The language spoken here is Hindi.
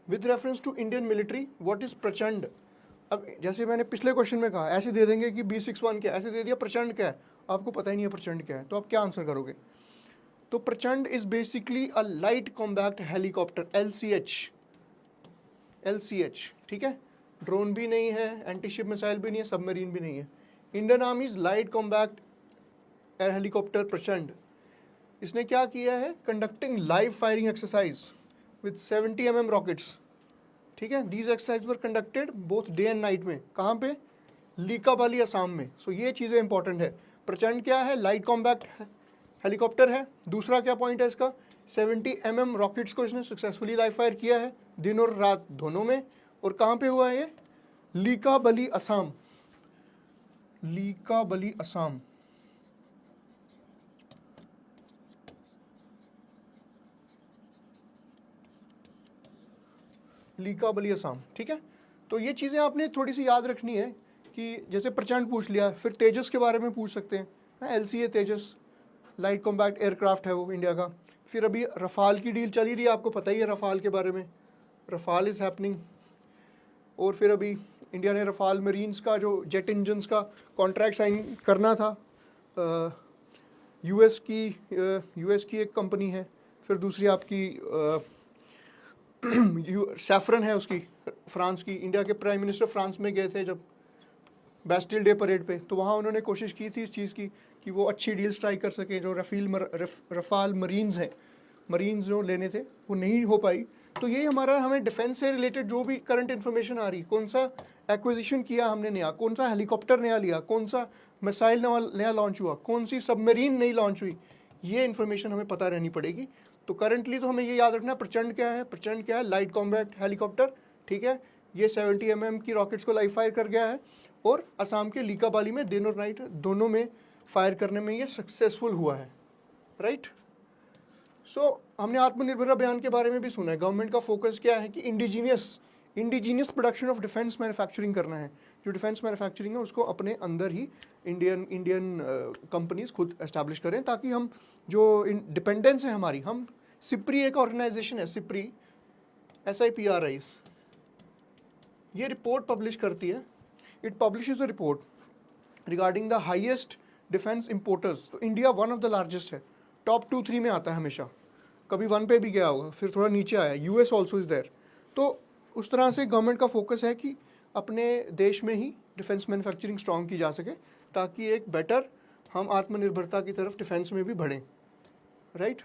With reference to Indian military what is Prachand. अब जैसे मैंने पिछले क्वेश्चन में कहा, ऐसे दे देंगे कि B61 क्या है, ऐसे दे दिया प्रचंड क्या है, आपको पता ही नहीं है प्रचंड क्या है, तो आप क्या आंसर करोगे। तो प्रचंड is basically a light combat helicopter, LCH, ठीक है। ड्रोन भी नहीं है, एंटी शिप मिसाइल भी नहीं है, सबमरीन भी नहीं है। इंडियन आर्मीज लाइट कॉम्बैक्ट हेलीकॉप्टर प्रचंड, इसने क्या किया है, conducting live firing exercise with 70 mm rockets, ठीक है। These exercise were conducted both day and night में, कहाँ पे, लीकाबाली असम में। सो ये चीज़ें इंपॉर्टेंट है। प्रचंड क्या है, लाइट कॉम्बैक्ट हेलीकॉप्टर है। दूसरा क्या पॉइंट है इसका, 70 mm रॉकेट्स को इसने सक्सेसफुली लाइव फायर किया है दिन और रात दोनों में। और कहाँ पे हुआ है ये, लीकाबाली असम, लीकाबाली असम। लीकाबाली असम, ठीक है। तो ये चीज़ें आपने थोड़ी सी याद रखनी है कि जैसे प्रचंड पूछ लिया, फिर तेजस के बारे में पूछ सकते हैं, LCA तेजस, लाइट कॉम्बैक्ट एयरक्राफ्ट है वो इंडिया का। फिर अभी रफाल की डील चली रही है, आपको पता ही है रफाल के बारे में, रफाल इज़ हैपनिंग। और फिर अभी इंडिया ने रफाल मरीन्स का जो जेट इंजन्स का कॉन्ट्रैक्ट साइन करना था, यूएस की एक कंपनी है, फिर दूसरी आपकी सैफरन है उसकी, फ्रांस की। इंडिया के प्राइम मिनिस्टर फ्रांस में गए थे जब बेस्टिल डे परेड पे, तो वहाँ उन्होंने कोशिश की थी इस चीज़ की कि वो अच्छी डील स्ट्राइक कर सकें। जो रफाल मरीन्स हैं, मरीन्स जो लेने थे वो नहीं हो पाई। तो यही हमारा, हमें डिफेंस से रिलेटेड जो भी करंट इन्फॉर्मेशन आ रही, कौन सा एक्विजिशन किया हमने नया, कौन सा हेलीकॉप्टर नया लिया, कौन सा मिसाइल नया लॉन्च हुआ, कौन सी सबमरीन नई लॉन्च हुई, ये इन्फॉर्मेशन हमें पता रहनी पड़ेगी। तो करंटली तो हमें ये याद रखना, प्रचंड क्या है, प्रचंड क्या है, लाइट कॉम्बैक्ट हेलीकॉप्टर, ठीक है। ये 70 mm की रॉकेट्स को लाइव फायर कर गया है और असम के लीकाबाली में दिन और नाइट दोनों में फायर करने में ये सक्सेसफुल हुआ है, राइट। सो हमने आत्मनिर्भर अभियान के बारे में भी सुना है। गवर्नमेंट का फोकस क्या है कि indigenous production of defence manufacturing करना है। जो डिफेंस मैन्युफैक्चरिंग है उसको अपने अंदर ही इंडियन कंपनीज खुद एस्टैब्लिश करें, ताकि हम जो डिपेंडेंस है हमारी, हम सिप्री एक ऑर्गेनाइजेशन है, सिप्री SIPRI, ये रिपोर्ट पब्लिश करती है। It publishes a report regarding the highest defence importers. तो India one of the largest है, टॉप 2-3 में आता है हमेशा, कभी 1 पे भी गया होगा, फिर थोड़ा नीचे आया। US also is there. तो उस तरह से गवर्नमेंट का फोकस है कि अपने देश में ही डिफेंस मैन्युफैक्चरिंग स्ट्रॉन्ग की जा सके, ताकि एक बेटर हम आत्मनिर्भरता की तरफ डिफेंस में भी बढ़ें, राइट।